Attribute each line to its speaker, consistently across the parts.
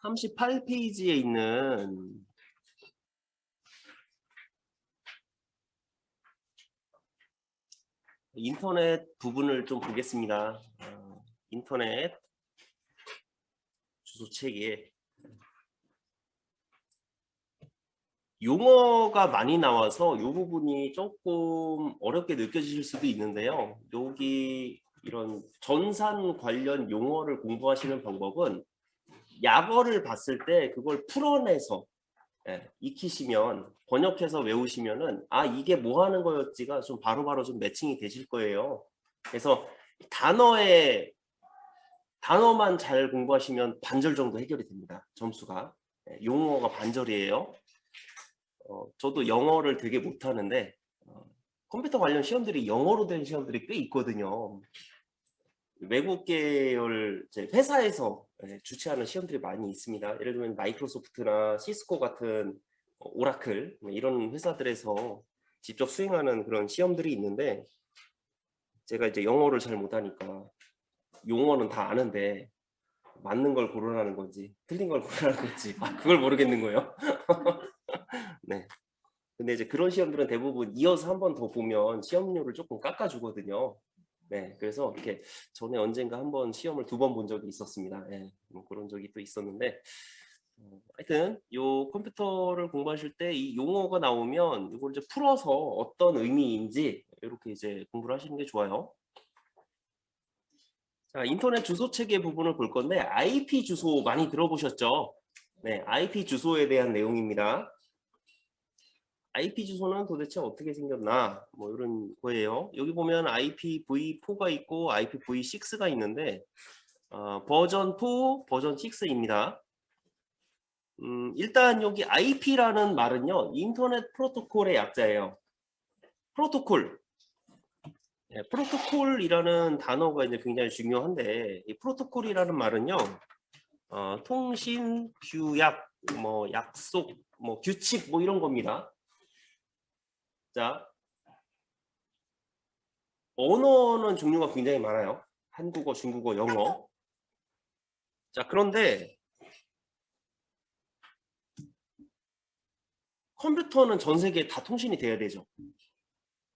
Speaker 1: 38페이지에 있는 인터넷 부분을 좀 보겠습니다. 인터넷 주소책에 용어가 많이 나와서 이 부분이 조금 어렵게 느껴지실 수도 있는데요. 여기 이런 전산 관련 용어를 공부하시는 방법은 약어를 봤을 때 그걸 풀어내서 익히시면, 번역해서 외우시면은 아 이게 뭐 하는 거였지가 좀 바로바로 좀 매칭이 되실 거예요. 그래서 단어만 잘 공부하시면 반절 정도 해결이 됩니다. 점수가. 용어가 반절이에요. 저도 영어를 되게 못하는데 컴퓨터 관련 시험들이 영어로 된 시험들이 꽤 있거든요. 외국 계열 회사에서 주최하는 시험들이 많이 있습니다. 예를 들면 마이크로소프트나 시스코 같은 오라클 이런 회사들에서 직접 수행하는 그런 시험들이 있는데, 제가 이제 영어를 잘 못하니까 용어는 다 아는데 맞는 걸 고르라는 건지 틀린 걸 고르라는 건지 그걸 모르겠는 거예요. 네. 근데 이제 그런 시험들은 대부분 이어서 한 번 더 보면 시험료를 조금 깎아주거든요. 네, 그래서 이렇게 전에 언젠가 한번 시험을 2번 본 적이 있었습니다. 뭐 그런 적이 또 있었는데, 하여튼 요 컴퓨터를 공부하실 때 이 용어가 나오면 이걸 이제 풀어서 어떤 의미인지 이렇게 이제 공부를 하시는 게 좋아요. 자, 인터넷 주소 체계 부분을 볼 건데 IP 주소 많이 들어보셨죠? 네, IP 주소에 대한 내용입니다. IP 주소는 도대체 어떻게 생겼나 뭐 이런 거예요. 여기 보면 IPv4가 있고 IPv6가 있는데 버전 4, 버전 6입니다. 일단 여기 IP라는 말은요, 인터넷 프로토콜의 약자예요. 프로토콜. 프로토콜이라는 단어가 이제 굉장히 중요한데, 이 프로토콜이라는 말은요, 통신 규약, 뭐 약속, 뭐 규칙, 뭐 이런 겁니다. 자, 언어는 종류가 굉장히 많아요. 한국어, 중국어, 영어. 자, 그런데 컴퓨터는 전 세계에 다 통신이 돼야 되죠.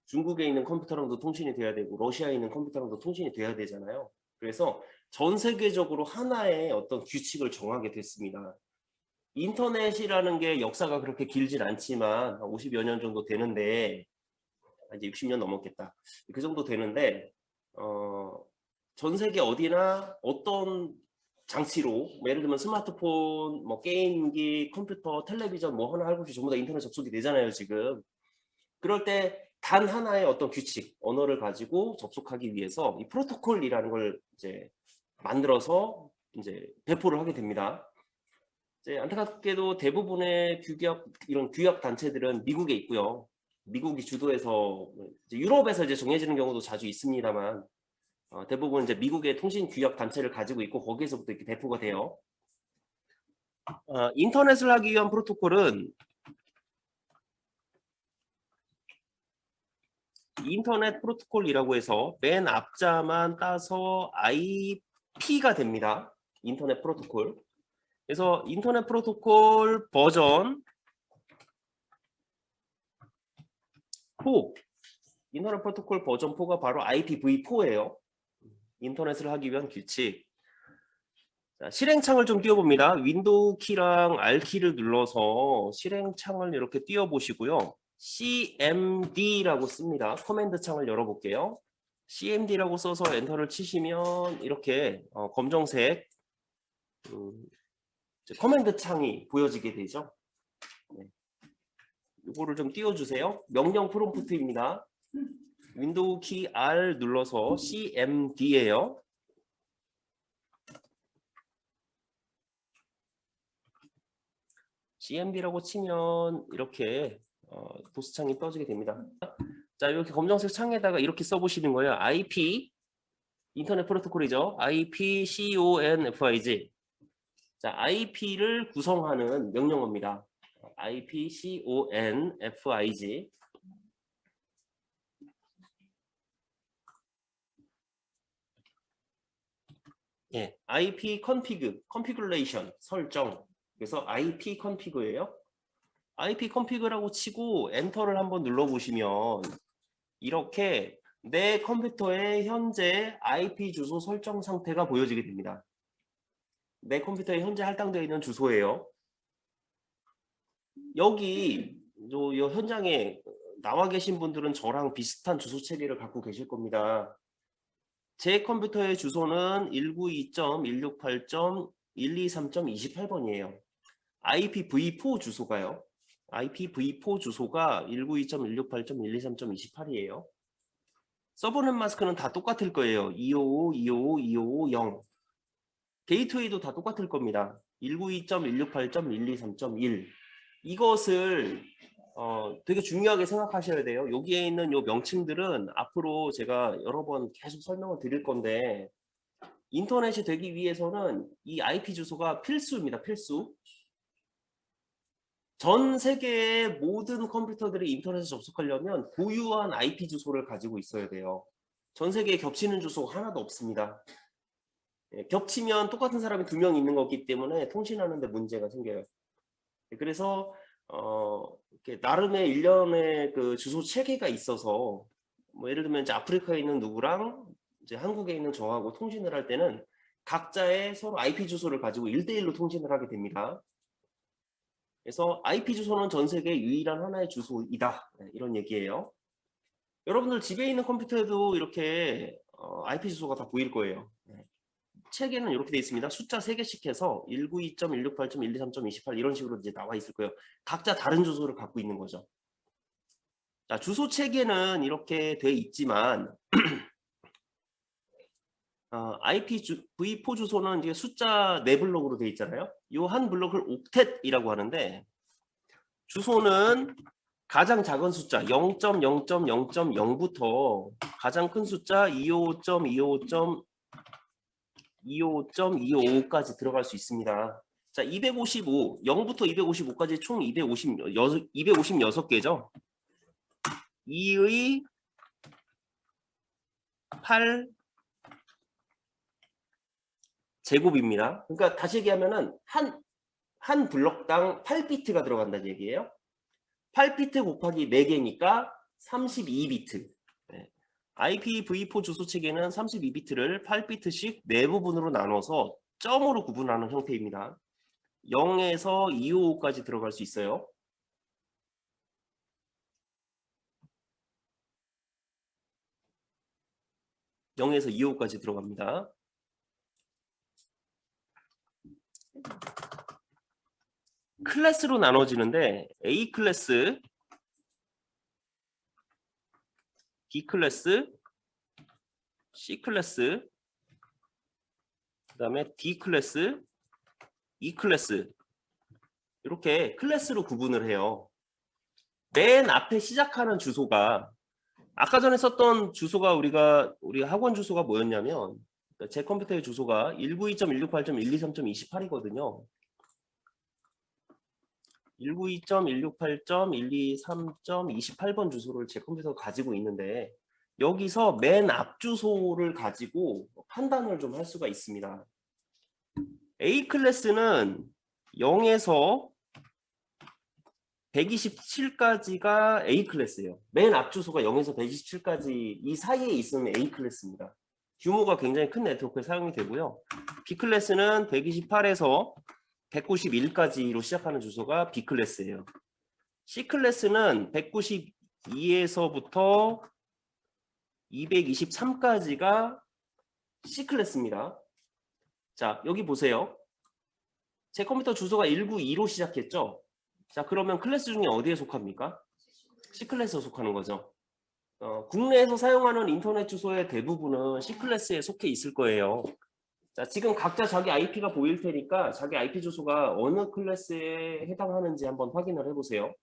Speaker 1: 중국에 있는 컴퓨터랑도 통신이 돼야 되고 러시아에 있는 컴퓨터랑도 통신이 돼야 되잖아요. 그래서 전 세계적으로 하나의 어떤 규칙을 정하게 됐습니다. 인터넷이라는 게 역사가 그렇게 길진 않지만 50여 년 정도 되는데, 이제 60년 넘었겠다. 그 정도 되는데 전 세계 어디나 어떤 장치로, 예를 들면 스마트폰, 뭐 게임기, 컴퓨터, 텔레비전 뭐 하나 할 것 없이 전부 다 인터넷 접속이 되잖아요, 지금. 그럴 때 단 하나의 어떤 규칙, 언어를 가지고 접속하기 위해서 이 프로토콜이라는 걸 이제 만들어서 이제 배포를 하게 됩니다. 이제 안타깝게도 대부분의 이런 규약 단체들은 미국에 있고요. 미국이 주도해서 유럽에서 이제 정해지는 경우도 자주 있습니다만, 대부분 이제 미국의 통신 규약 단체를 가지고 있고 거기에서부터 이렇게 배포가 돼요. 인터넷을 하기 위한 프로토콜은 인터넷 프로토콜이라고 해서 맨 앞자만 따서 IP가 됩니다. 인터넷 프로토콜. 그래서 인터넷 프로토콜 버전 4, 인터넷 프로토콜 버전 4가 바로 IPv4예요. 인터넷을 하기 위한 규칙. 자, 실행창을 좀 띄워봅니다. 윈도우 키랑 R 키를 눌러서 실행창을 이렇게 띄워보시고요. CMD라고 씁니다. 커맨드 창을 열어볼게요. CMD라고 써서 엔터를 치시면 이렇게 검정색 커맨드 창이 보여지게 되죠. 네. 이거를 좀 띄워주세요. 명령 프롬프트입니다. 윈도우 키 R 눌러서 CMD예요. CMD라고 치면 이렇게 도스창이 떠지게 됩니다. 자, 이렇게 검정색 창에다가 이렇게 써보시는 거예요. IP, 인터넷 프로토콜이죠. IP, CONFIG. 자, IP를 구성하는 명령어입니다. IP, CONFIG. 예, IP config, configuration 설정. 그래서 IP config예요. IP config라고 치고 엔터를 한번 눌러보시면 이렇게 내 컴퓨터의 현재 IP 주소 설정 상태가 보여지게 됩니다. 내 컴퓨터에 현재 할당되어 있는 주소예요. 여기 요 현장에 나와 계신 분들은 저랑 비슷한 주소 체계를 갖고 계실 겁니다. 제 컴퓨터의 주소는 192.168.123.28번이에요. IPv4 주소가요. IPv4 주소가 192.168.123.28이에요. 서버넷 마스크는 다 똑같을 거예요. 255, 255, 255, 0. 게이트웨이도 다 똑같을 겁니다. 192.168.123.1. 이것을 되게 중요하게 생각하셔야 돼요. 여기에 있는 요 명칭들은 앞으로 제가 여러 번 계속 설명을 드릴 건데 인터넷이 되기 위해서는 이 IP 주소가 필수입니다. 필수. 전 세계의 모든 컴퓨터들이 인터넷에 접속하려면 고유한 IP 주소를 가지고 있어야 돼요. 전 세계에 겹치는 주소가 하나도 없습니다. 예, 겹치면 똑같은 사람이 2명 있는 거기 때문에 통신하는 데 문제가 생겨요. 그래서 이렇게 나름의 일련의 그 주소 체계가 있어서 뭐 예를 들면 이제 아프리카에 있는 누구랑 이제 한국에 있는 저하고 통신을 할 때는 각자의 서로 IP 주소를 가지고 1대1로 통신을 하게 됩니다. 그래서 IP 주소는 전 세계 유일한 하나의 주소이다. 네, 이런 얘기예요. 여러분들 집에 있는 컴퓨터에도 이렇게 IP 주소가 다 보일 거예요. 네. 책에는 이렇게 돼 있습니다. 숫자 3개씩 해서 192.168.123.28 이런 식으로 이제 나와 있을 거예요. 각자 다른 주소를 갖고 있는 거죠. 자, 주소 체계는 이렇게 돼 있지만 IPv4 주소는 이제 숫자 4블록으로 돼 있잖아요. 이 한 블록을 옥텟이라고 하는데 주소는 가장 작은 숫자 0.0.0.0부터 가장 큰 숫자 255.255.255까지 들어갈 수 있습니다. 자, 255, 0부터 255까지 총 256개죠. 2의 8 제곱입니다. 그러니까 다시 얘기하면은 한 블럭당 8비트가 들어간다는 얘기예요. 8비트 곱하기 4개니까 32비트. 네. IPv4 주소 체계는 32비트를 8비트씩 4부분으로 나눠서 점으로 구분하는 형태입니다. 0에서 255까지 들어갈 수 있어요. (0에서 255까지) 들어갑니다. 클래스로 나눠지는데 A 클래스, B 클래스, C 클래스, 그 다음에 D 클래스, E 클래스 이렇게 클래스로 구분을 해요. 맨 앞에 시작하는 주소가 아까 전에 썼던 주소가 우리 학원 주소가 뭐였냐면 제 컴퓨터의 주소가 192.168.123.28이거든요. 192.168.123.28번 주소를 제 컴퓨터가 가지고 있는데 여기서 맨 앞 주소를 가지고 판단을 좀 할 수가 있습니다. A 클래스는 0에서 127까지가 A 클래스예요. 맨 앞 주소가 0에서 127까지 이 사이에 있으면 A 클래스입니다. 규모가 굉장히 큰 네트워크에 사용이 되고요. B 클래스는 128에서 191까지로 시작하는 주소가 B 클래스예요. C 클래스는 192에서부터 223까지가 C 클래스입니다. 자, 여기 보세요. 제 컴퓨터 주소가 192로 시작했죠? 자, 그러면 클래스 중에 어디에 속합니까? C 클래스에 속하는 거죠. 국내에서 사용하는 인터넷 주소의 대부분은 C 클래스에 속해 있을 거예요. 자, 지금 각자 자기 IP가 보일 테니까 자기 IP 주소가 어느 클래스에 해당하는지 한번 확인을 해보세요.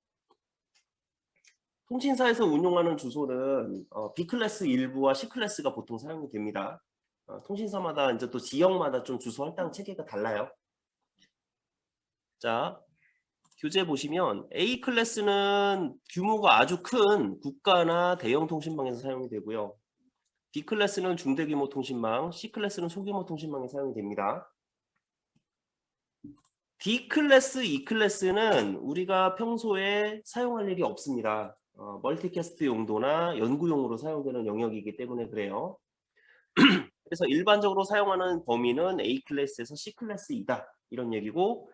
Speaker 1: 통신사에서 운용하는 주소는 B 클래스 일부와 C 클래스가 보통 사용이 됩니다. 통신사마다 이제 또 지역마다 좀 주소 할당 체계가 달라요. 자, 교재 보시면 A 클래스는 규모가 아주 큰 국가나 대형 통신망에서 사용이 되고요. B 클래스는 중대규모 통신망, C 클래스는 소규모 통신망에 사용이 됩니다. D 클래스, E 클래스는 우리가 평소에 사용할 일이 없습니다. 멀티캐스트 용도나 연구용으로 사용되는 영역이기 때문에 그래요. 그래서 일반적으로 사용하는 범위는 A 클래스에서 C 클래스이다. 이런 얘기고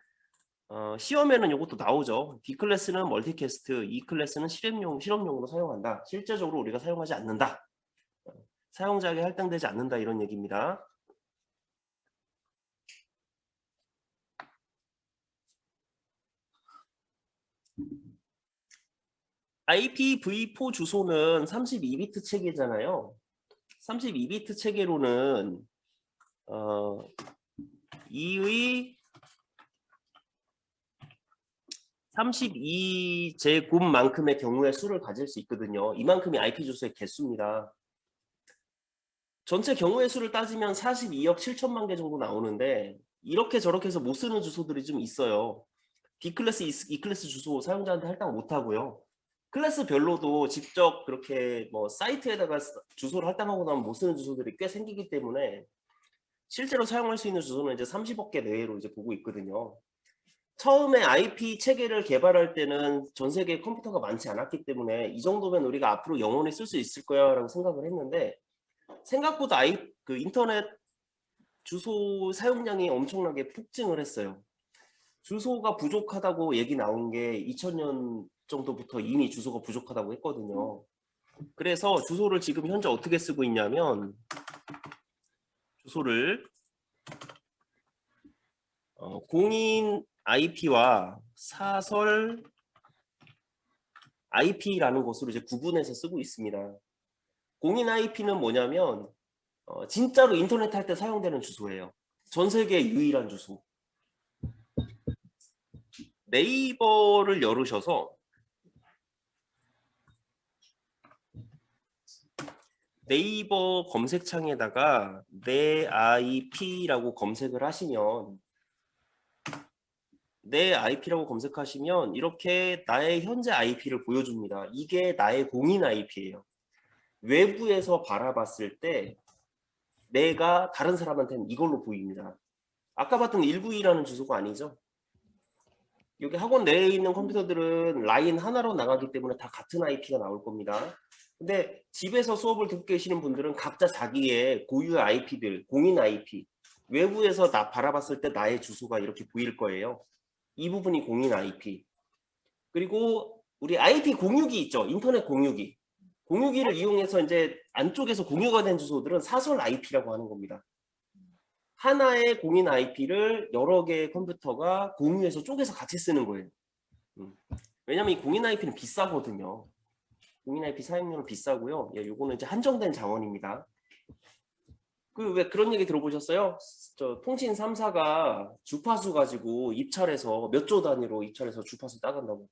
Speaker 1: 시험에는 이것도 나오죠. D 클래스는 멀티캐스트, E 클래스는 실험용으로 사용한다. 실제적으로 우리가 사용하지 않는다. 사용자에게 할당되지 않는다. 이런 얘기입니다. IPv4 주소는 32비트 체계잖아요. 32비트 체계로는 2의 32제곱만큼의 경우의 수를 가질 수 있거든요. 이만큼이 IP 주소의 개수입니다. 전체 경우의 수를 따지면 42억 7천만 개 정도 나오는데 이렇게 저렇게 해서 못 쓰는 주소들이 좀 있어요. D 클래스, E 클래스 주소 사용자한테 할당 못 하고요. 클래스별로도 직접 그렇게 뭐 사이트에다가 주소를 할당하고 나면 못 쓰는 주소들이 꽤 생기기 때문에 실제로 사용할 수 있는 주소는 이제 30억 개 내외로 이제 보고 있거든요. 처음에 IP 체계를 개발할 때는 전 세계에 컴퓨터가 많지 않았기 때문에 이 정도면 우리가 앞으로 영원히 쓸 수 있을 거야 라고 생각을 했는데 생각보다 그 인터넷 주소 사용량이 엄청나게 폭증을 했어요. 주소가 부족하다고 얘기 나온 게 2000년 정도부터 이미 주소가 부족하다고 했거든요. 그래서 주소를 지금 현재 어떻게 쓰고 있냐면 주소를 공인 IP와 사설 IP라는 것으로 이제 구분해서 쓰고 있습니다. 공인 IP는 뭐냐면 진짜로 인터넷 할 때 사용되는 주소예요. 전 세계 유일한 주소. 네이버를 열으셔서 네이버 검색창에다가 내 IP라고 검색을 하시면 내 IP라고 검색하시면 이렇게 나의 현재 IP를 보여줍니다. 이게 나의 공인 IP예요. 외부에서 바라봤을 때 내가 다른 사람한테는 이걸로 보입니다. 아까 봤던 192라는 주소가 아니죠. 여기 학원 내에 있는 컴퓨터들은 라인 하나로 나가기 때문에 다 같은 IP가 나올 겁니다. 근데 집에서 수업을 듣고 계시는 분들은 각자 자기의 고유의 IP들, 공인 IP, 외부에서 바라봤을 때 나의 주소가 이렇게 보일 거예요. 이 부분이 공인 IP. 그리고 우리 IP 공유기 있죠. 인터넷 공유기. 공유기를 이용해서 이제 안쪽에서 공유가 된 주소들은 사설 IP라고 하는 겁니다. 하나의 공인 IP를 여러 개의 컴퓨터가 공유해서 쪼개서 같이 쓰는 거예요. 왜냐면 이 공인 IP는 비싸거든요. 공인 IP 사용료는 비싸고요. 예, 요거는 이제 한정된 자원입니다. 그 왜 그런 얘기 들어보셨어요? 저 통신 3사가 주파수 가지고 입찰해서 몇 조 단위로 입찰해서 주파수 따간다고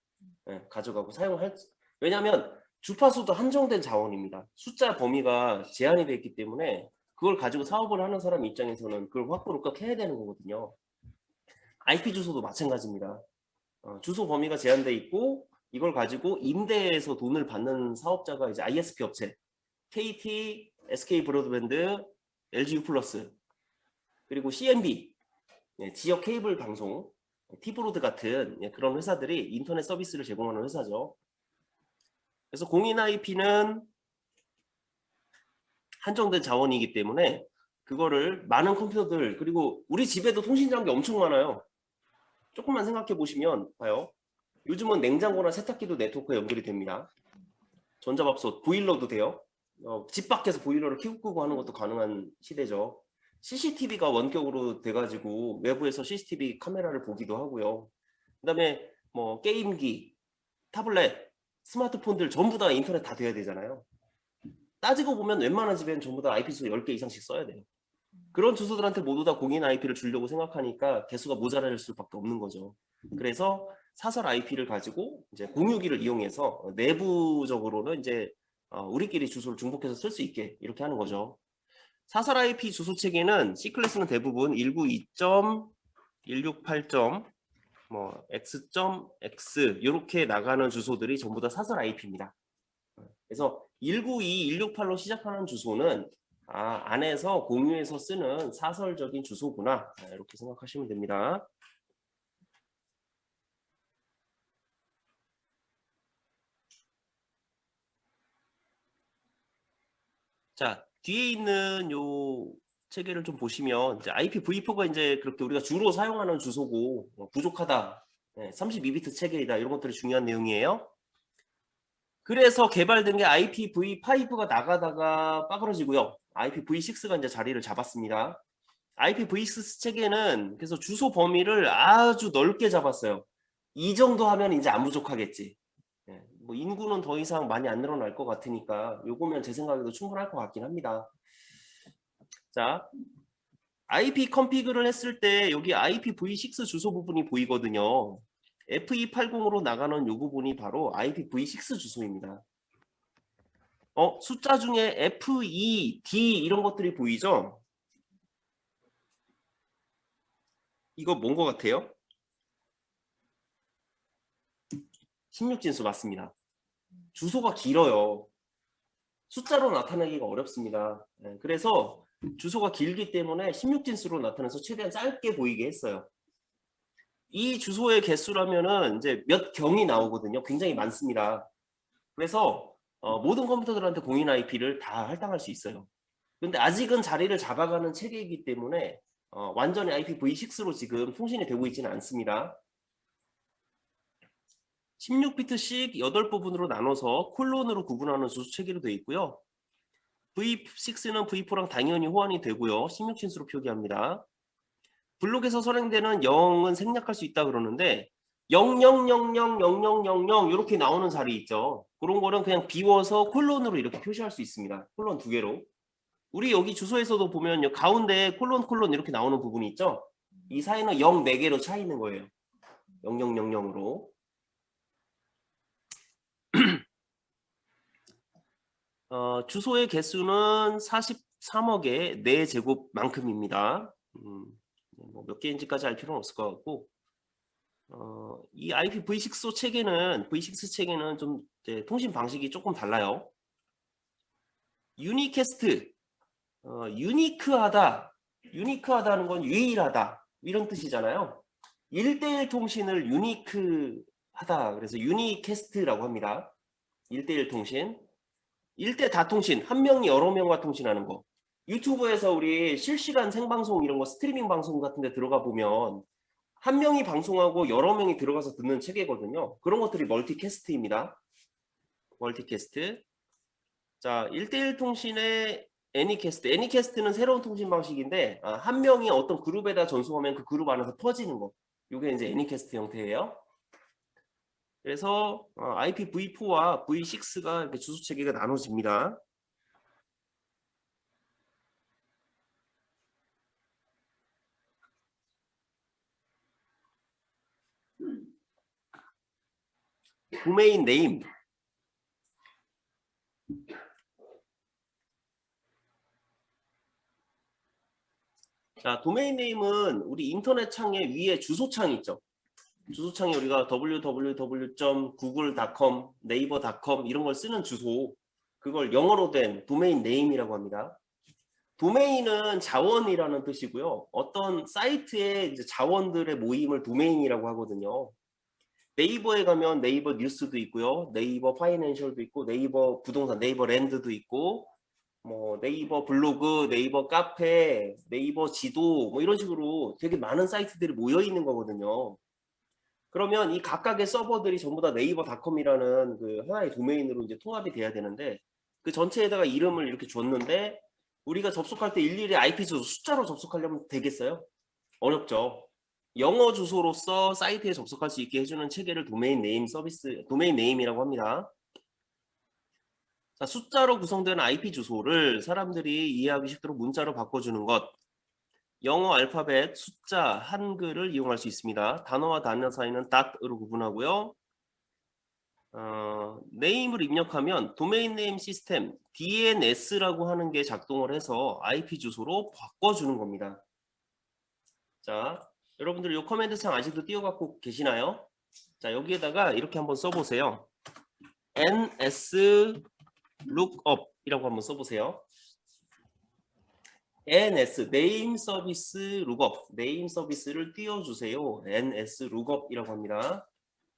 Speaker 1: 가져가고 사용할. 왜냐하면 주파수도 한정된 자원입니다. 숫자 범위가 제한이 되어 있기 때문에 그걸 가지고 사업을 하는 사람 입장에서는 그걸 확보를 꼭 해야 되는 거거든요. IP 주소도 마찬가지입니다. 주소 범위가 제한돼 있고 이걸 가지고 임대해서 돈을 받는 사업자가 이제 ISP 업체, KT, SK 브로드밴드, LG U 플러스, 그리고 CNB, 지역 케이블 방송, T브로드 같은 그런 회사들이 인터넷 서비스를 제공하는 회사죠. 그래서 공인 IP는 한정된 자원이기 때문에 그거를 많은 컴퓨터들, 그리고 우리 집에도 통신 장비 엄청 많아요. 조금만 생각해 보시면 봐요. 요즘은 냉장고나 세탁기도 네트워크에 연결이 됩니다. 전자밥솥, 보일러도 돼요. 집 밖에서 보일러를 켜고 끄고 하는 것도 가능한 시대죠. CCTV가 원격으로 돼가지고 외부에서 CCTV 카메라를 보기도 하고요. 그 다음에 뭐 게임기, 타블렛, 스마트폰들 전부 다 인터넷 다 돼야 되잖아요. 따지고 보면 웬만한 집에는 전부 다 IP 주소 10개 이상씩 써야 돼요. 그런 주소들한테 모두 다 공인 IP를 주려고 생각하니까 개수가 모자랄 수밖에 없는 거죠. 그래서 사설 IP를 가지고 이제 공유기를 이용해서 내부적으로는 이제 우리끼리 주소를 중복해서 쓸 수 있게 이렇게 하는 거죠. 사설 IP 주소 체계는 C 클래스는 대부분 192.168. 뭐 x.x 이렇게 나가는 주소들이 전부 다 사설 IP입니다. 그래서 192, 168로 시작하는 주소는 안에서 공유해서 쓰는 사설적인 주소구나. 이렇게 생각하시면 됩니다. 자, 뒤에 있는 요 체계를 좀 보시면 이제 IPv4가 이제 그렇게 우리가 주로 사용하는 주소고 부족하다. 32비트 체계이다. 이런 것들이 중요한 내용이에요. 그래서 개발된 게 IPv5가 나가다가 빠그러지고요. IPv6가 이제 자리를 잡았습니다. IPv6 체계는 그래서 주소 범위를 아주 넓게 잡았어요. 이 정도 하면 이제 안 부족하겠지. 뭐 인구는 더 이상 많이 안 늘어날 것 같으니까 요거면 제 생각에도 충분할 것 같긴 합니다. 자, IP 컨피그를 했을 때 여기 IPv6 주소 부분이 보이거든요. FE80으로 나가는 이 부분이 바로 IPv6 주소입니다. 숫자 중에 FE, D 이런 것들이 보이죠? 이거 뭔 것 같아요? 16진수 맞습니다. 주소가 길어요. 숫자로 나타내기가 어렵습니다. 그래서 주소가 길기 때문에 16진수로 나타나서 최대한 짧게 보이게 했어요. 이 주소의 개수라면은 이제 몇 경이 나오거든요. 굉장히 많습니다. 그래서 모든 컴퓨터들한테 공인 IP를 다 할당할 수 있어요. 근데 아직은 자리를 잡아가는 체계이기 때문에 완전히 IPv6로 지금 통신이 되고 있지는 않습니다. 16비트씩 8부분으로 나눠서 콜론으로 구분하는 주소 체계로 되어 있고요. V6는 V4랑 당연히 호환이 되고요. 16진수로 표기합니다. 블록에서 선행되는 0은 생략할 수 있다 그러는데 00000000 이렇게 나오는 자리 있죠. 그런 거는 그냥 비워서 콜론으로 이렇게 표시할 수 있습니다. 콜론 2개로. 우리 여기 주소에서도 보면 가운데 콜론 이렇게 나오는 부분이 있죠. 이 사이는 0 4개로 차 있는 거예요. 0000으로. 주소의 개수는 43억의 4제곱만큼입니다. 뭐 몇 개인지까지 알 필요는 없을 것 같고 이 IPv6 체계는 V6 체계는 좀 통신 방식이 조금 달라요. 유니캐스트, 유니크하다는 건 유일하다 이런 뜻이잖아요. 1대1 통신을 유니크하다 그래서 유니캐스트라고 합니다. 1대1 통신. 1대 다통신, 한 명이 여러 명과 통신하는 거. 유튜브에서 우리 실시간 생방송 이런 거 스트리밍 방송 같은 데 들어가 보면 한 명이 방송하고 여러 명이 들어가서 듣는 체계거든요. 그런 것들이 멀티캐스트입니다. 멀티캐스트. 자, 1대1 통신의 애니캐스트. 애니캐스트는 새로운 통신 방식인데 한 명이 어떤 그룹에다 전송하면 그 그룹 안에서 퍼지는 거. 이게 이제 애니캐스트 형태예요. 그래서 IPv4와 V6가 이렇게 주소 체계가 나눠집니다. 도메인 네임. 자, 도메인 네임은 우리 인터넷 창의 위에 주소창 있죠. 주소창에 우리가 www.google.com, 네이버.com 이런 걸 쓰는 주소, 그걸 영어로 된 도메인 네임이라고 합니다. 도메인은 자원이라는 뜻이고요. 어떤 사이트의 이제 자원들의 모임을 도메인이라고 하거든요. 네이버에 가면 네이버 뉴스도 있고요. 네이버 파이낸셜도 있고, 네이버 부동산, 네이버 랜드도 있고, 뭐 네이버 블로그, 네이버 카페, 네이버 지도 뭐 이런 식으로 되게 많은 사이트들이 모여 있는 거거든요. 그러면 이 각각의 서버들이 전부 다 네이버닷컴이라는 그 하나의 도메인으로 이제 통합이 돼야 되는데 그 전체에다가 이름을 이렇게 줬는데 우리가 접속할 때 일일이 IP 주소 숫자로 접속하려면 되겠어요? 어렵죠. 영어 주소로서 사이트에 접속할 수 있게 해주는 체계를 도메인 네임 서비스, 도메인 네임이라고 합니다. 자, 숫자로 구성된 IP 주소를 사람들이 이해하기 쉽도록 문자로 바꿔주는 것. 영어 알파벳, 숫자, 한글을 이용할 수 있습니다. 단어와 단어 사이는 닷으로 구분하고요. 네임을 입력하면 도메인 네임 시스템 DNS라고 하는 게 작동을 해서 IP 주소로 바꿔주는 겁니다. 자, 여러분들 이 커맨드 창 아직도 띄워갖고 계시나요? 자, 여기에다가 이렇게 한번 써보세요. ns lookup 이라고 한번 써보세요. ns name 서비스 룩업 name 서비스를 띄워주세요. ns 룩업이라고 합니다.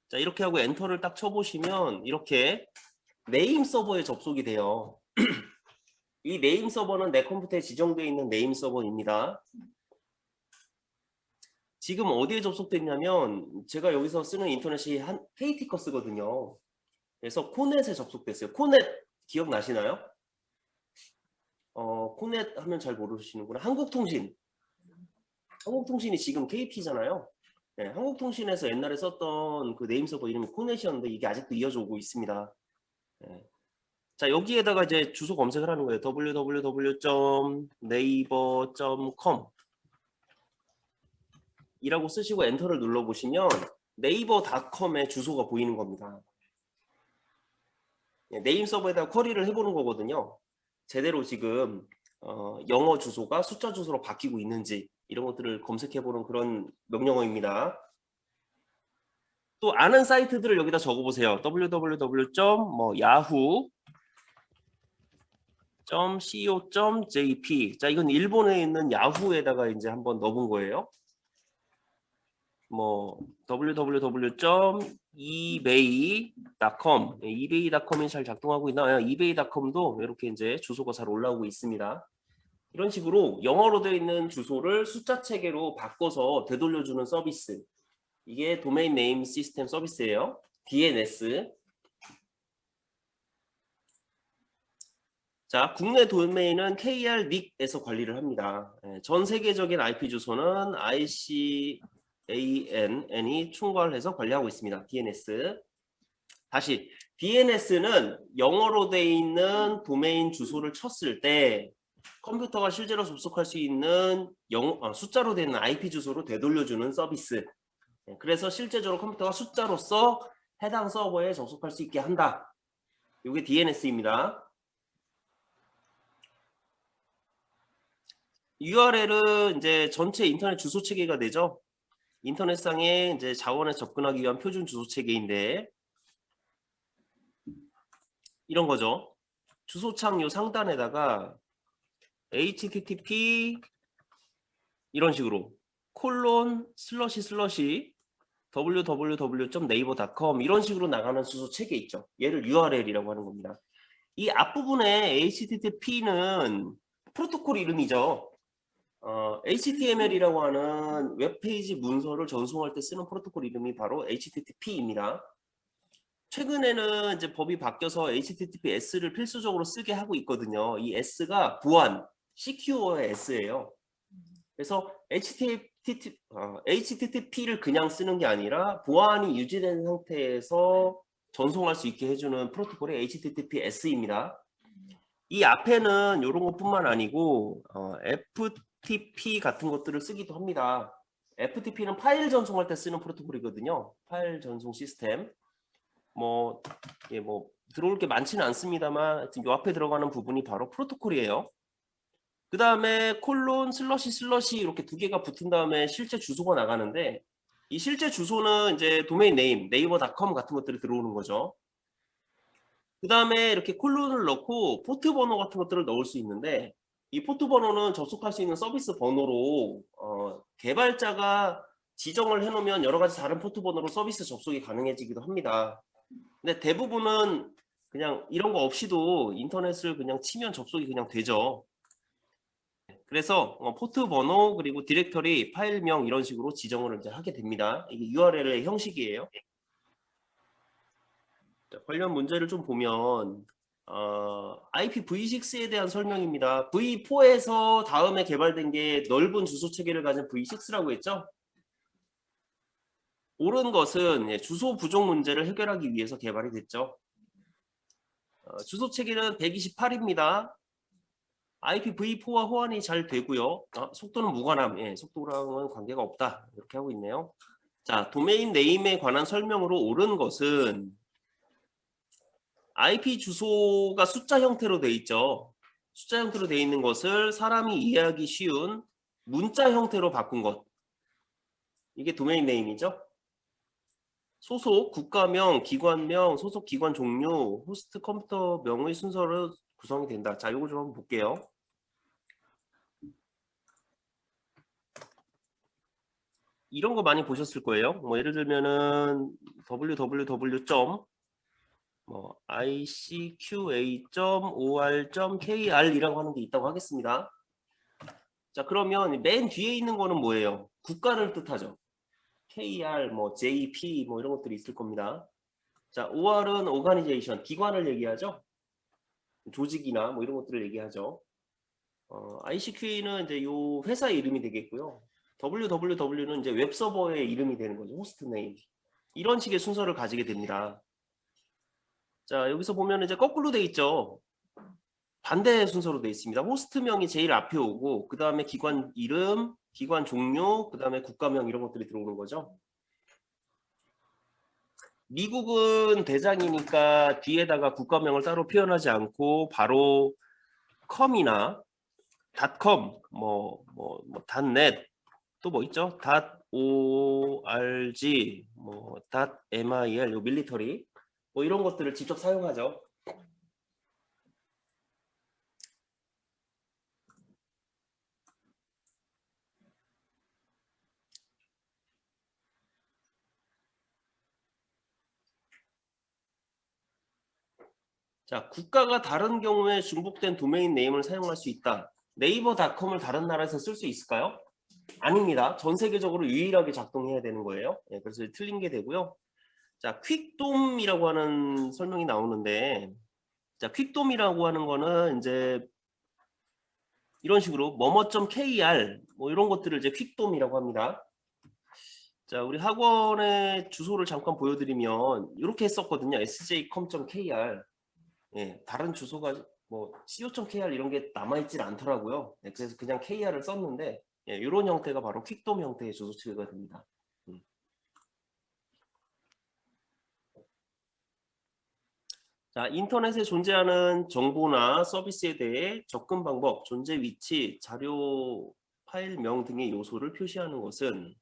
Speaker 1: 자, 이렇게 하고 엔터를 딱 쳐보시면 이렇게 네임 서버에 접속이 돼요. 이 네임 서버는 내 컴퓨터에 지정되어 있는 네임 서버입니다. 지금 어디에 접속됐냐면 제가 여기서 쓰는 인터넷이 한 KT커스거든요. 그래서 코넷에 접속됐어요. 코넷 기억나시나요? 코넷 하면 잘 모르시는구나. 한국통신. 한국통신이 지금 KT잖아요. 네, 한국통신에서 옛날에 썼던 그 네임 서버 이름이 코넷이었는데 이게 아직도 이어져 오고 있습니다. 네. 자, 여기에다가 이제 주소 검색을 하는 거예요. www.naver.com 이라고 쓰시고 엔터를 눌러보시면 네이버닷컴의 주소가 보이는 겁니다. 네임 서버에다가 쿼리를 해보는 거거든요. 제대로 지금 영어 주소가 숫자 주소로 바뀌고 있는지 이런 것들을 검색해보는 그런 명령어입니다. 또 아는 사이트들을 여기다 적어보세요. www.yahoo.co.jp. 자, 이건 일본에 있는 야후에다가 이제 한번 넣어본 거예요. 뭐 www.ebay.com ebay.com이 잘 작동하고 있나요? ebay.com도 이렇게 이제 주소가 잘 올라오고 있습니다. 이런 식으로 영어로 되어 있는 주소를 숫자 체계로 바꿔서 되돌려주는 서비스. 이게 도메인 네임 시스템 서비스예요. DNS. 자, 국내 도메인은 KRNIC에서 관리를 합니다. 전 세계적인 IP 주소는 ICANN이 총괄해서 관리하고 있습니다. DNS. 다시 DNS는 영어로 되어 있는 도메인 주소를 쳤을 때 컴퓨터가 실제로 접속할 수 있는 숫자로 되는 IP 주소로 되돌려주는 서비스. 그래서 실제적으로 컴퓨터가 숫자로서 해당 서버에 접속할 수 있게 한다. 이게 DNS입니다. URL은 이제 전체 인터넷 주소 체계가 되죠. 인터넷상에 이제 자원에 접근하기 위한 표준 주소 체계인데 이런 거죠. 주소창 요 상단에다가 http 이런 식으로 // www.naver.com 이런 식으로 나가는 주소 체계 있죠. 얘를 URL이라고 하는 겁니다. 이 앞부분에 HTTP는 프로토콜 이름이죠. HTML이라고 하는 웹페이지 문서를 전송할 때 쓰는 프로토콜 이름이 바로 HTTP입니다. 최근에는 이제 법이 바뀌어서 HTTPS를 필수적으로 쓰게 하고 있거든요. 이 S가 보안, Secure의 S예요. 그래서 HTTP를 그냥 쓰는 게 아니라 보안이 유지된 상태에서 전송할 수 있게 해주는 프로토콜이 HTTPS입니다. 이 앞에는 이런 것뿐만 아니고 FTP 같은 것들을 쓰기도 합니다. FTP는 파일 전송할 때 쓰는 프로토콜이거든요. 파일 전송 시스템. 뭐 들어올 게 많지는 않습니다만 이 앞에 들어가는 부분이 바로 프로토콜이에요. 그 다음에 // 이렇게 두 개가 붙은 다음에 실제 주소가 나가는데 이 실제 주소는 이제 도메인 네임, 네이버닷컴 같은 것들이 들어오는 거죠. 그 다음에 이렇게 콜론을 넣고 포트 번호 같은 것들을 넣을 수 있는데 이 포트 번호는 접속할 수 있는 서비스 번호로 개발자가 지정을 해놓으면 여러 가지 다른 포트 번호로 서비스 접속이 가능해지기도 합니다. 근데 대부분은 그냥 이런 거 없이도 인터넷을 그냥 치면 접속이 그냥 되죠. 그래서 포트 번호 그리고 디렉터리 파일명 이런 식으로 지정을 이제 하게 됩니다. 이게 URL의 형식이에요. 자, 관련 문제를 좀 보면 IPv6에 대한 설명입니다. V4에서 다음에 개발된 게 넓은 주소 체계를 가진 V6라고 했죠. 옳은 것은 주소 부족 문제를 해결하기 위해서 개발이 됐죠. 주소 체계는 128입니다. IPv4와 호환이 잘 되고요. 속도는 무관함. 속도랑은 관계가 없다. 이렇게 하고 있네요. 자, 도메인 네임에 관한 설명으로 옳은 것은 IP 주소가 숫자 형태로 돼 있죠. 숫자 형태로 돼 있는 것을 사람이 이해하기 쉬운 문자 형태로 바꾼 것. 이게 도메인 네임이죠. 소속 국가명, 기관명, 소속 기관 종류, 호스트 컴퓨터명의 순서로 구성이 된다. 자, 이거 좀 한번 볼게요. 이런 거 많이 보셨을 거예요. 뭐 예를 들면은 www. 뭐 icqa.or.kr 이라고 하는 게 있다고 하겠습니다. 자, 그러면 맨 뒤에 있는 거는 뭐예요? 국가를 뜻하죠. KR, 뭐 JP 뭐 이런 것들이 있을 겁니다. 자, OR은 organization, 기관을 얘기하죠. 조직이나 뭐 이런 것들을 얘기하죠. ICQ는 이제 요 회사 이름이 되겠고요. www는 이제 웹 서버의 이름이 되는 거죠. 호스트 네임. 이런 식의 순서를 가지게 됩니다. 자, 여기서 보면 이제 거꾸로 돼 있죠. 반대 순서로 돼 있습니다. 호스트명이 제일 앞에 오고 그 다음에 기관 이름, 기관 종류, 그 다음에 국가명 이런 것들이 들어오는 거죠. 미국은 대장이니까 뒤에다가 국가명을 따로 표현하지 않고 바로 com이나 .com, .net 또 뭐 있죠? .org, .mil, 요 밀리터리 뭐 이런 것들을 직접 사용하죠. 자, 국가가 다른 경우에 중복된 도메인 네임을 사용할 수 있다. 네이버닷컴을 다른 나라에서 쓸 수 있을까요? 아닙니다. 전 세계적으로 유일하게 작동해야 되는 거예요. 네, 그래서 틀린 게 되고요. 자, 퀵돔이라고 하는 설명이 나오는데, 자, 퀵돔이라고 하는 거는 이제 이런 식으로 뭐뭐.kr 뭐 이런 것들을 이제 퀵돔이라고 합니다. 자, 우리 학원의 주소를 잠깐 보여드리면 이렇게 했었거든요. sjcom.kr. 예, 다른 주소가 뭐 co.kr 이런 게 남아있질 않더라고요. 예, 그래서 그냥 kr을 썼는데 예, 이런 형태가 바로 퀵돔 형태의 주소 체계가 됩니다. 자, 인터넷에 존재하는 정보나 서비스에 대해 접근 방법, 존재 위치, 자료 파일명 등의 요소를 표시하는 것은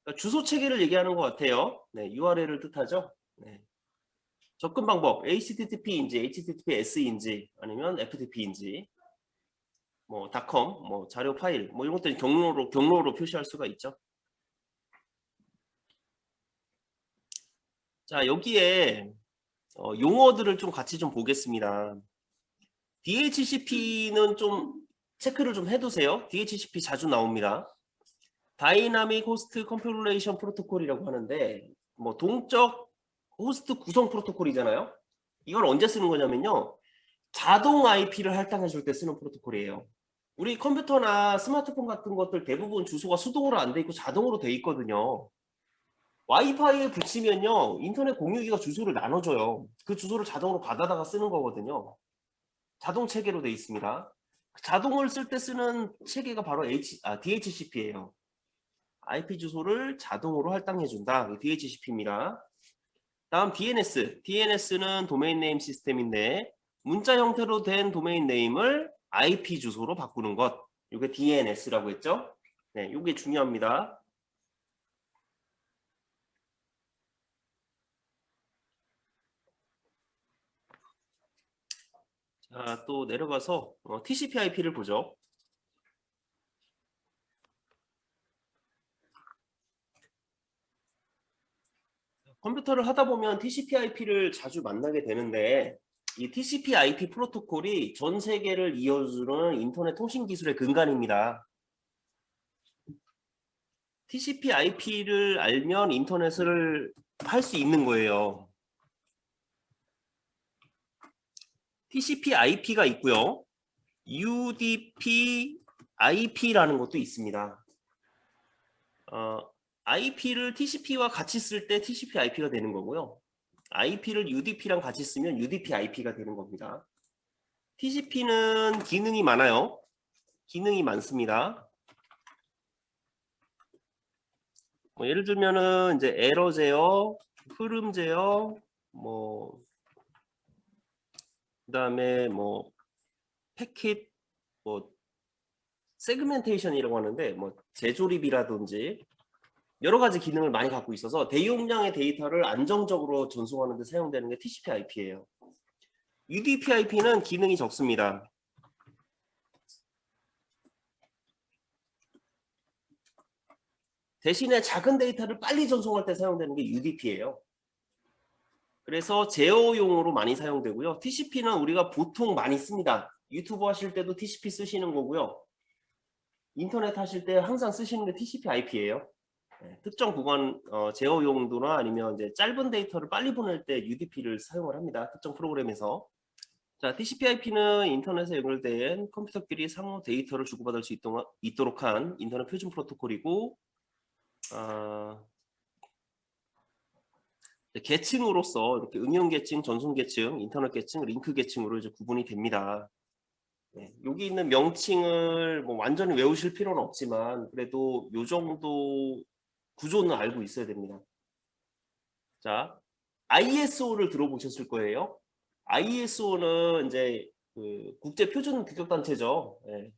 Speaker 1: 그러니까 주소 체계를 얘기하는 것 같아요. 네, URL을 뜻하죠. 네. 접근 방법, HTTP인지 HTTPS인지 아니면 FTP인지 뭐 .com, 뭐 자료 파일, 뭐 이런 것들 경로로 표시할 수가 있죠. 자, 여기에 용어들을 좀 같이 좀 보겠습니다. DHCP는 좀 체크를 좀 해두세요. DHCP 자주 나옵니다. 다이나믹 호스트 컨피그레이션 프로토콜이라고 하는데 뭐 동적 호스트 구성 프로토콜이잖아요. 이걸 언제 쓰는 거냐면요. 자동 IP를 할당해 줄 때 쓰는 프로토콜이에요. 우리 컴퓨터나 스마트폰 같은 것들 대부분 주소가 수동으로 안 돼 있고 자동으로 돼 있거든요. 와이파이에 붙이면요. 인터넷 공유기가 주소를 나눠줘요. 그 주소를 자동으로 받아다가 쓰는 거거든요. 자동 체계로 돼 있습니다. 자동을 쓸 때 쓰는 체계가 바로 DHCP예요. IP 주소를 자동으로 할당해준다. DHCP입니다. 다음 DNS. DNS는 도메인 네임 시스템인데 문자 형태로 된 도메인 네임을 IP 주소로 바꾸는 것. 이게 DNS라고 했죠? 네, 이게 중요합니다. 자, 또 내려가서 TCP/IP를 보죠. 컴퓨터를 하다 보면 TCP/IP를 자주 만나게 되는데 이 TCP/IP 프로토콜이 전 세계를 이어주는 인터넷 통신 기술의 근간입니다. TCP/IP를 알면 인터넷을 할 수 있는 거예요. TCP/IP가 있고요. UDP/IP라는 것도 있습니다. IP를 TCP와 같이 쓸 때 TCP/IP가 되는 거고요. IP를 UDP랑 같이 쓰면 UDP/IP가 되는 겁니다. TCP는 기능이 많아요. 기능이 많습니다. 예를 들면은 이제 에러 제어, 흐름 제어, 그다음에 패킷, 세그멘테이션이라고 하는데 재조립이라든지 여러 가지 기능을 많이 갖고 있어서 대용량의 데이터를 안정적으로 전송하는 데 사용되는 게 TCP/IP예요. UDP/IP는 기능이 적습니다. 대신에 작은 데이터를 빨리 전송할 때 사용되는 게 UDP예요. 그래서 제어용으로 많이 사용되고요. TCP는 우리가 보통 많이 씁니다. 유튜브 하실 때도 TCP 쓰시는 거고요. 인터넷 하실 때 항상 쓰시는 게 TCP IP예요. 특정 구간 제어 용도나 아니면 이제 짧은 데이터를 빨리 보낼 때 UDP를 사용을 합니다. 특정 프로그램에서. 자, TCP/IP는 인터넷에 연결된 컴퓨터끼리 상호 데이터를 주고받을 수 있도록 한 인터넷 표준 프로토콜이고, 계층으로서 이렇게 응용 계층, 전송 계층, 인터넷 계층, 링크 계층으로 이제 구분이 됩니다. 네, 여기 있는 명칭을 뭐 완전히 외우실 필요는 없지만 그래도 요 정도 구조는 알고 있어야 됩니다. 자, ISO를 들어보셨을 거예요. ISO는 이제 그 국제 표준 규격 단체죠. 네.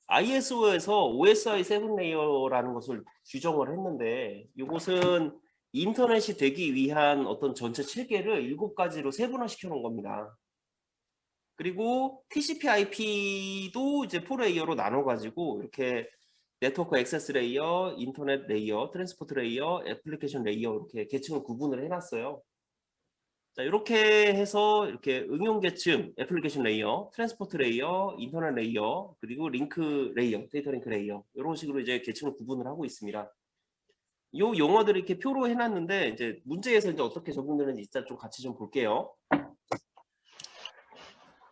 Speaker 1: ISO에서 OSI 7 레이어라는 것을 규정을 했는데 이것은 인터넷이 되기 위한 어떤 전체 체계를 7가지로 세분화시켜 놓은 겁니다. 그리고 TCP/IP도 이제 4레이어로 나눠 가지고 이렇게 네트워크 액세스 레이어, 인터넷 레이어, 트랜스포트 레이어, 애플리케이션 레이어 이렇게 계층을 구분을 해놨어요. 자, 이렇게 해서 이렇게 응용 계층, 애플리케이션 레이어, 트랜스포트 레이어, 인터넷 레이어, 그리고 링크 레이어, 데이터 링크 레이어 이런 식으로 이제 계층을 구분을 하고 있습니다. 이 용어들을 이렇게 표로 해놨는데 이제 문제에서 이제 어떻게 적용되는지 일단 좀 같이 좀 볼게요.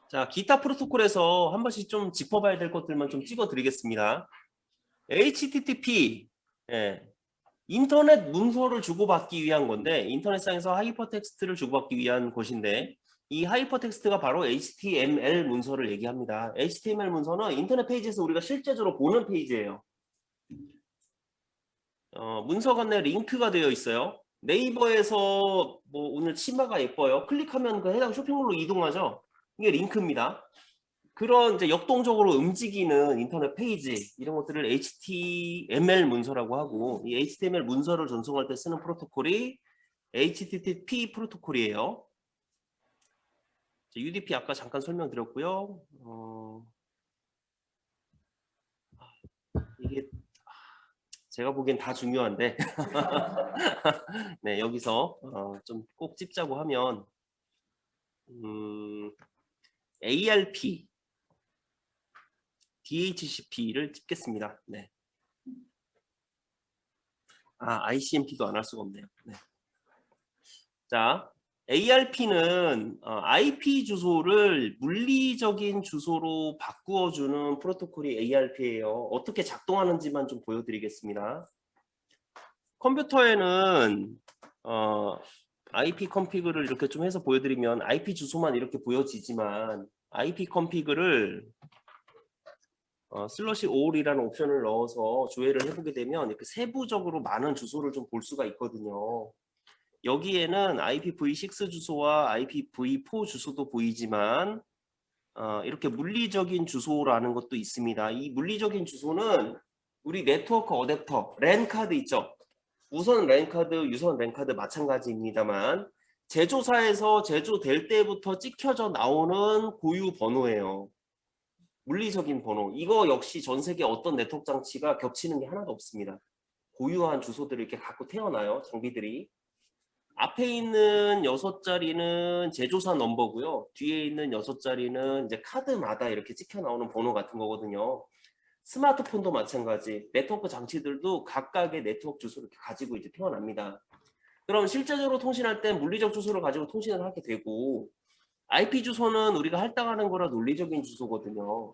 Speaker 1: 자, 기타 프로토콜에서 한 번씩 좀 짚어봐야 될 것들만 좀 찍어드리겠습니다. HTTP, 인터넷 문서를 주고받기 위한 건데 인터넷상에서 하이퍼텍스트를 주고받기 위한 것인데 이 하이퍼텍스트가 바로 HTML 문서를 얘기합니다. HTML 문서는 인터넷 페이지에서 우리가 실제적으로 보는 페이지예요. 문서 간에 링크가 되어 있어요. 네이버에서 뭐 오늘 치마가 예뻐요. 클릭하면 그 해당 쇼핑몰로 이동하죠. 이게 링크입니다. 그런 이제 역동적으로 움직이는 인터넷 페이지 이런 것들을 HTML 문서라고 하고 이 HTML 문서를 전송할 때 쓰는 프로토콜이 HTTP 프로토콜이에요. UDP 아까 잠깐 설명드렸고요. 이게 제가 보기엔 다 중요한데 네, 여기서 좀 꼭 찝자고 하면 ARP, DHCP를 찝겠습니다. 네. ICMP도 안 할 수가 없네요. 네. 자, ARP는 IP 주소를 물리적인 주소로 바꾸어주는 프로토콜이 ARP예요. 어떻게 작동하는지만 좀 보여드리겠습니다. 컴퓨터에는 IP 컨피그를 이렇게 좀 해서 보여드리면 IP 주소만 이렇게 보여지지만 IP 컨피그를 슬러시 all이라는 옵션을 넣어서 조회를 해보게 되면 이렇게 세부적으로 많은 주소를 좀 볼 수가 있거든요. 여기에는 IPv6 주소와 IPv4 주소도 보이지만 이렇게 물리적인 주소라는 것도 있습니다. 이 물리적인 주소는 우리 네트워크 어댑터, 랜 카드 있죠. 무선 랜 카드, 유선 랜 카드 마찬가지입니다만 제조사에서 제조될 때부터 찍혀져 나오는 고유 번호예요. 물리적인 번호. 이거 역시 전 세계 어떤 네트워크 장치가 겹치는 게 하나도 없습니다. 고유한 주소들을 이렇게 갖고 태어나요. 장비들이. 앞에 있는 6자리는 제조사 넘버고요. 뒤에 있는 6자리는 이제 카드마다 이렇게 찍혀 나오는 번호 같은 거거든요. 스마트폰도 마찬가지. 네트워크 장치들도 각각의 네트워크 주소를 가지고 이제 태어납니다. 그럼 실제적으로 통신할 때 물리적 주소를 가지고 통신을 하게 되고 IP 주소는 우리가 할당하는 거라 논리적인 주소거든요.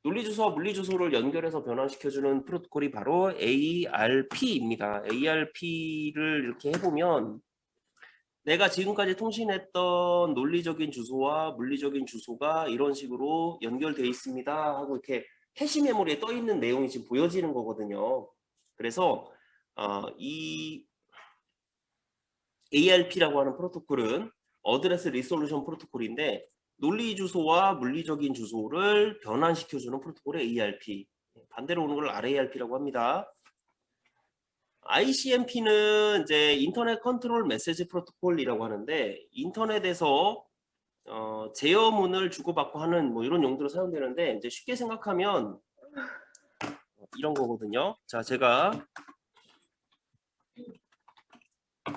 Speaker 1: 논리 주소와 물리 주소를 연결해서 변환시켜주는 프로토콜이 바로 ARP입니다. ARP를 이렇게 해보면 내가 지금까지 통신했던 논리적인 주소와 물리적인 주소가 이런 식으로 연결되어 있습니다 하고 이렇게 캐시 메모리에 떠 있는 내용이 지금 보여지는 거거든요. 그래서 이 ARP라고 하는 프로토콜은 어드레스 리솔루션 프로토콜인데 논리 주소와 물리적인 주소를 변환시켜주는 프로토콜의 ARP, 반대로 오는 걸 RARP라고 합니다. ICMP는 이제 인터넷 컨트롤 메시지 프로토콜이라고 하는데 인터넷에서 제어문을 주고받고 하는 뭐 이런 용도로 사용되는데 이제 쉽게 생각하면 이런 거거든요. 자, 제가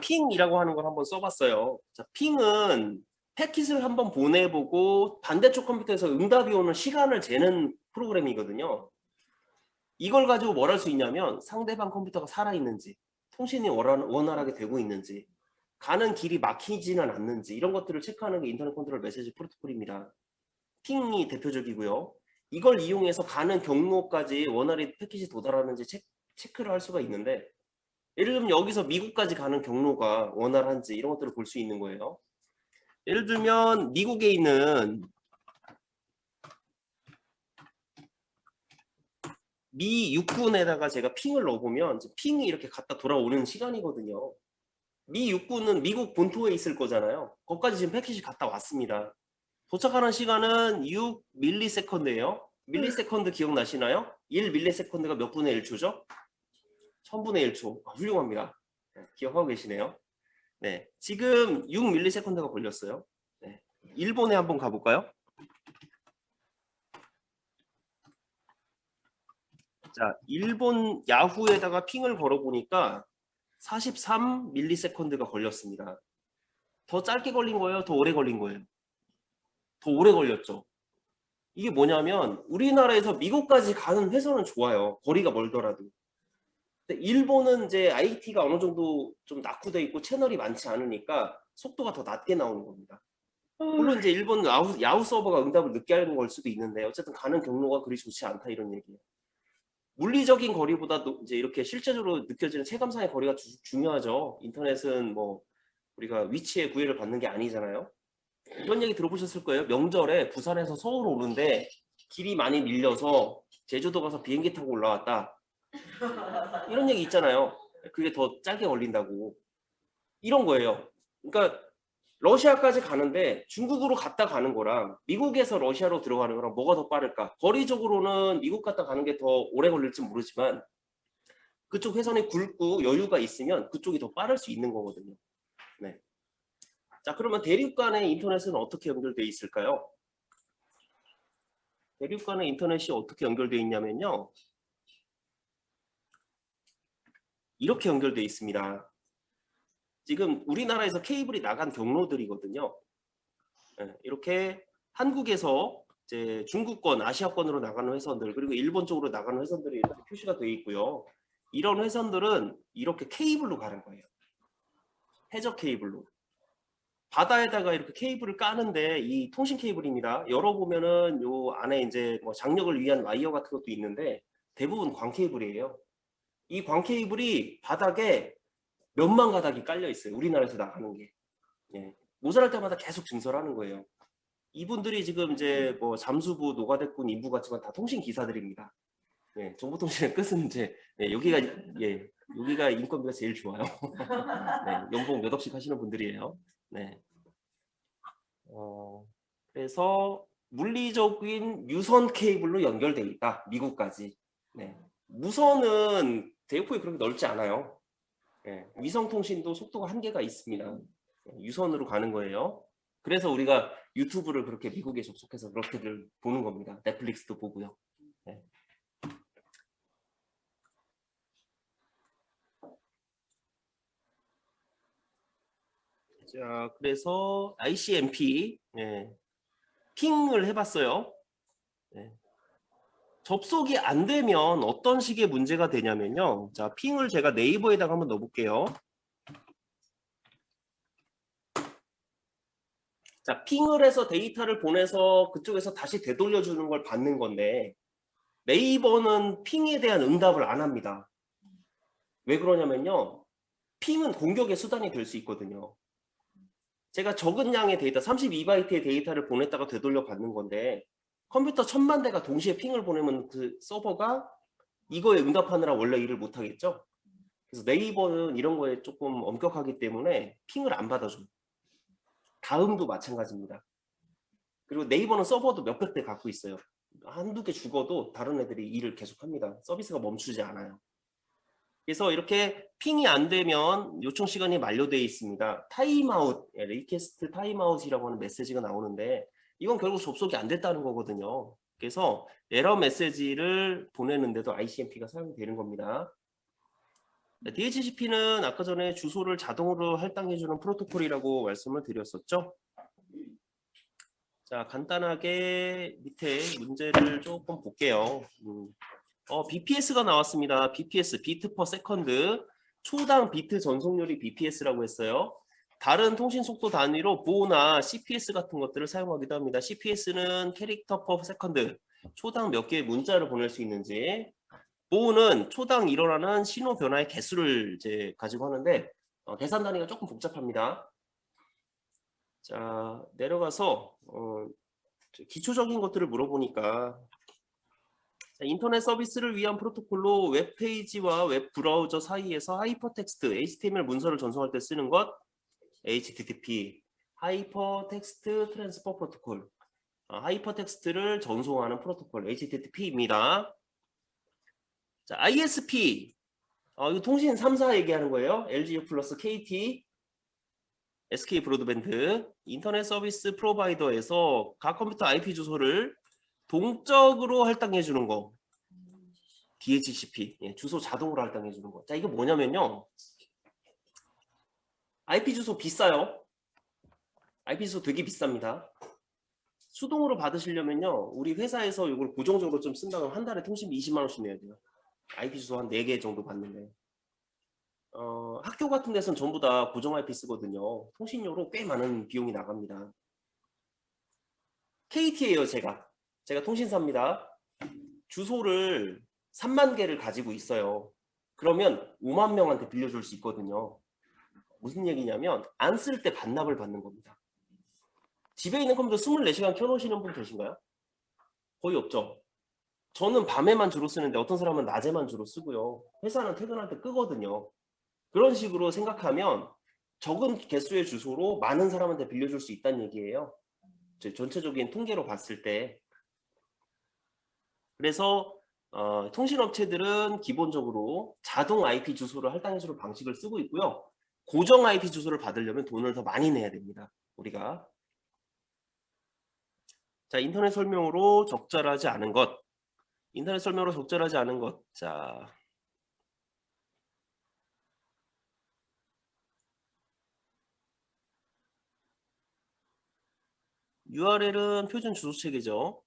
Speaker 1: 핑이라고 하는 걸 한번 써봤어요. 자, 핑은 패킷을 한번 보내보고 반대쪽 컴퓨터에서 응답이 오는 시간을 재는 프로그램이거든요. 이걸 가지고 뭘 할 수 있냐면 상대방 컴퓨터가 살아있는지, 통신이 원활하게 되고 있는지, 가는 길이 막히지는 않는지 이런 것들을 체크하는 게 인터넷 컨트롤 메시지 프로토콜입니다. 핑이 대표적이고요. 이걸 이용해서 가는 경로까지 원활히 패킷이 도달하는지 체크를 할 수가 있는데, 예를 들면 여기서 미국까지 가는 경로가 원활한지 이런 것들을 볼 수 있는 거예요. 예를 들면 미국에 있는 미 육군에다가 제가 핑을 넣어보면 핑이 이렇게 갔다 돌아오는 시간이거든요. 미 육군은 미국 본토에 있을 거잖아요. 거기까지 지금 패킷이 갔다 왔습니다. 도착하는 시간은 6 밀리세컨드예요. 밀리세컨드 기억나시나요? 1 밀리세컨드가 몇 분의 1초죠? 1000분의 1초. 아, 훌륭합니다. 네, 기억하고 계시네요. 네, 지금 6 밀리세컨드가 걸렸어요. 네, 일본에 한번 가볼까요? 자, 일본 야후에다가 핑을 걸어보니까 43 밀리세컨드가 걸렸습니다. 더 짧게 걸린 거예요? 더 오래 걸린 거예요? 더 오래 걸렸죠. 이게 뭐냐면 우리나라에서 미국까지 가는 회선은 좋아요. 거리가 멀더라도. 근데 일본은 이제 IT가 어느 정도 좀 낙후돼 있고 채널이 많지 않으니까 속도가 더 낮게 나오는 겁니다. 물론 이제 일본 야후 서버가 응답을 늦게 하는 걸 수도 있는데 어쨌든 가는 경로가 그리 좋지 않다 이런 얘기예요. 물리적인 거리보다도 이제 이렇게 실제적으로 느껴지는 체감상의 거리가 중요하죠. 인터넷은 뭐 우리가 위치에 구애를 받는 게 아니잖아요. 이런 얘기 들어보셨을 거예요. 명절에 부산에서 서울 오는데 길이 많이 밀려서 제주도 가서 비행기 타고 올라왔다. 이런 얘기 있잖아요. 그게 더 짧게 걸린다고. 이런 거예요. 그러니까 러시아까지 가는데 중국으로 갔다 가는 거랑 미국에서 러시아로 들어가는 거랑 뭐가 더 빠를까? 거리적으로는 미국 갔다 가는 게 더 오래 걸릴지 모르지만 그쪽 회선이 굵고 여유가 있으면 그쪽이 더 빠를 수 있는 거거든요. 네. 자, 그러면 대륙 간의 인터넷은 어떻게 연결되어 있을까요? 대륙 간의 인터넷이 어떻게 연결되어 있냐면요. 이렇게 연결되어 있습니다. 지금 우리나라에서 케이블이 나간 경로들이거든요. 네, 이렇게 한국에서 이제 중국권, 아시아권으로 나가는 회선들 그리고 일본 쪽으로 나가는 회선들이 이렇게 표시가 되어 있고요. 이런 회선들은 이렇게 케이블로 가는 거예요. 해저 케이블로. 바다에다가 이렇게 케이블을 까는데 이 통신 케이블입니다. 열어보면은 요 안에 이제 뭐 장력을 위한 와이어 같은 것도 있는데 대부분 광 케이블이에요. 이 광 케이블이 바닥에 몇만 가닥이 깔려 있어요. 우리나라에서 나가는 게. 예. 모자랄 때마다 계속 증설하는 거예요. 이분들이 지금 이제 뭐 잠수부, 노가대꾼, 인부 같지만 다 통신 기사들입니다. 예, 정보통신의 끝은 이제 여기가 인건비가 제일 좋아요. 네, 연봉 몇 억씩 하시는 분들이에요. 네. 그래서 물리적인 유선 케이블로 연결돼 있다. 미국까지. 네. 무선은 대역폭이 그렇게 넓지 않아요. 네. 위성통신도 속도가 한계가 있습니다. 유선으로 가는 거예요. 그래서 우리가 유튜브를 그렇게 미국에 접속해서 그렇게들 보는 겁니다. 넷플릭스도 보고요. 네. 자, 그래서 ICMP 핑을 해봤어요. 네. 접속이 안 되면 어떤 식의 문제가 되냐면요. 자, 핑을 제가 네이버에다가 한번 넣어볼게요. 자, 핑을 해서 데이터를 보내서 그쪽에서 다시 되돌려주는 걸 받는 건데 네이버는 핑에 대한 응답을 안 합니다. 왜 그러냐면요. 핑은 공격의 수단이 될 수 있거든요. 제가 적은 양의 데이터, 32바이트의 데이터를 보냈다가 되돌려 받는 건데 컴퓨터 1000만 대가 동시에 핑을 보내면 그 서버가 이거에 응답하느라 원래 일을 못 하겠죠. 그래서 네이버는 이런 거에 조금 엄격하기 때문에 핑을 안 받아줘요. 다음도 마찬가지입니다. 그리고 네이버는 서버도 몇백 대 갖고 있어요. 한두 개 죽어도 다른 애들이 일을 계속합니다. 서비스가 멈추지 않아요. 그래서 이렇게 핑이 안 되면 요청 시간이 만료되어 있습니다. 타임아웃, 리퀘스트 타임아웃이라고 하는 메시지가 나오는데 이건 결국 접속이 안 됐다는 거거든요. 그래서 에러 메시지를 보내는데도 ICMP가 사용되는 겁니다. DHCP는 아까 전에 주소를 자동으로 할당해주는 프로토콜이라고 말씀을 드렸었죠. 자, 간단하게 밑에 문제를 조금 볼게요. BPS가 나왔습니다. BPS, 비트 퍼 세컨드. 초당 비트 전송률이 BPS라고 했어요. 다른 통신 속도 단위로 보나 CPS 같은 것들을 사용하기도 합니다. CPS는 캐릭터 퍼 세컨드. 초당 몇 개의 문자를 보낼 수 있는지. 보는 초당 일어나는 신호 변화의 개수를 이제 가지고 하는데 계산 단위가 조금 복잡합니다. 자, 내려가서 기초적인 것들을 물어보니까 인터넷 서비스를 위한 프로토콜로 웹페이지와 웹브라우저 사이에서 하이퍼텍스트, HTML 문서를 전송할 때 쓰는 것 HTTP, 하이퍼텍스트 트랜스퍼 프로토콜, 하이퍼텍스트를 전송하는 프로토콜 HTTP입니다. 자, ISP, 이거 통신 3사 얘기하는 거예요. LGU 플러스 KT, SK 브로드밴드, 인터넷 서비스 프로바이더에서 각 컴퓨터 IP 주소를 동적으로 할당해 주는 거. DHCP, 주소 자동으로 할당해 주는 거. 자, 이게 뭐냐면요. IP 주소 비싸요. IP 주소 되게 비쌉니다. 수동으로 받으시려면요. 우리 회사에서 이걸 고정적으로 좀 쓴다면 한 달에 통신비 20만 원씩 내야 돼요. IP 주소 한 4개 정도 받는데. 학교 같은 데서는 전부 다 고정 IP 쓰거든요. 통신료로 꽤 많은 비용이 나갑니다. KT예요, 제가 통신사입니다. 주소를 3만 개를 가지고 있어요. 그러면 5만 명한테 빌려줄 수 있거든요. 무슨 얘기냐면 안 쓸 때 반납을 받는 겁니다. 집에 있는 컴퓨터 24시간 켜놓으시는 분 계신가요? 거의 없죠. 저는 밤에만 주로 쓰는데 어떤 사람은 낮에만 주로 쓰고요. 회사는 퇴근할 때 끄거든요. 그런 식으로 생각하면 적은 개수의 주소로 많은 사람한테 빌려줄 수 있다는 얘기예요. 전체적인 통계로 봤을 때. 그래서 통신업체들은 기본적으로 자동 IP 주소를 할당해주는 방식을 쓰고 있고요. 고정 IP 주소를 받으려면 돈을 더 많이 내야 됩니다. 우리가. 자, 인터넷 설명으로 적절하지 않은 것. 인터넷 설명으로 적절하지 않은 것. 자, URL은 표준 주소 체계죠.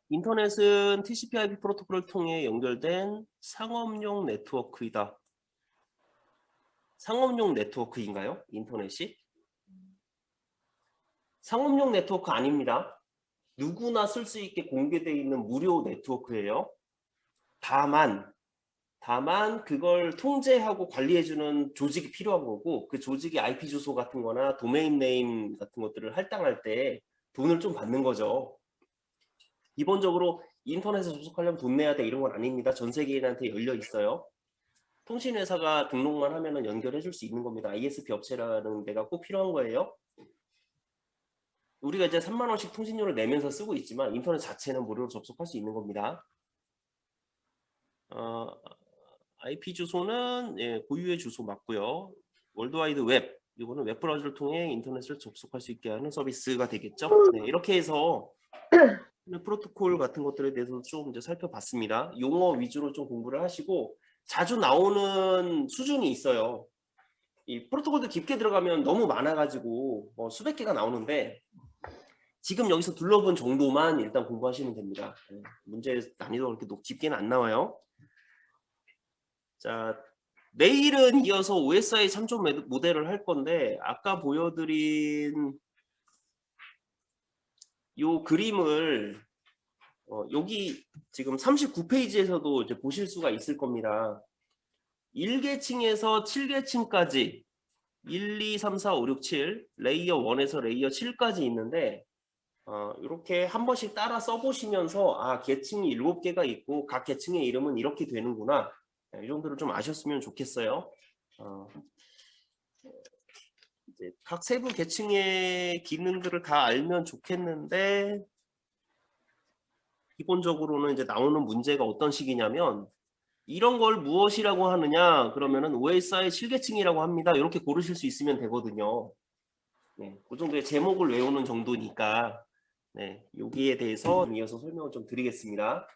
Speaker 1: 인터넷은 TCP/IP 프로토콜을 통해 연결된 상업용 네트워크이다. 상업용 네트워크인가요? 인터넷이? 상업용 네트워크 아닙니다. 누구나 쓸 수 있게 공개되어 있는 무료 네트워크예요. 다만 그걸 통제하고 관리해주는 조직이 필요한 거고 그 조직이 IP 주소 같은 거나 도메인 네임 같은 것들을 할당할 때 돈을 좀 받는 거죠. 기본적으로 인터넷에 접속하려면 돈 내야 돼 이런 건 아닙니다. 전 세계인한테 열려 있어요. 통신회사가 등록만 하면은 연결해 줄 수 있는 겁니다. ISP 업체라는 데가 꼭 필요한 거예요. 우리가 이제 3만 원씩 통신료를 내면서 쓰고 있지만 인터넷 자체는 무료로 접속할 수 있는 겁니다. IP 주소는 고유의 주소 맞고요. 월드와이드 웹, 이거는 웹브라우저를 통해 인터넷을 접속할 수 있게 하는 서비스가 되겠죠. 네, 이렇게 해서 프로토콜 같은 것들에 대해서 좀 이제 살펴봤습니다. 용어 위주로 좀 공부를 하시고 자주 나오는 수준이 있어요. 이 프로토콜도 깊게 들어가면 너무 많아가지고 수백 개가 나오는데 지금 여기서 둘러본 정도만 일단 공부하시면 됩니다. 문제 난이도가 그렇게 깊게는 안 나와요. 자, 내일은 이어서 OSI 참조 모델을 할 건데 아까 보여드린 요 그림을 여기 지금 39페이지에서도 이제 보실 수가 있을 겁니다. 1계층에서 7계층까지 1, 2, 3, 4, 5, 6, 7 레이어 1에서 레이어 7까지 있는데 이렇게 한 번씩 따라 써보시면서 계층이 7개가 있고 각 계층의 이름은 이렇게 되는구나. 이 정도를 좀 아셨으면 좋겠어요. 이제 각 세부 계층의 기능들을 다 알면 좋겠는데 기본적으로는 이제 나오는 문제가 어떤 식이냐면 이런 걸 무엇이라고 하느냐 그러면은 OSI 7계층이라고 합니다. 이렇게 고르실 수 있으면 되거든요. 네, 그 정도의 제목을 외우는 정도니까 네, 여기에 대해서 이어서 설명을 좀 드리겠습니다.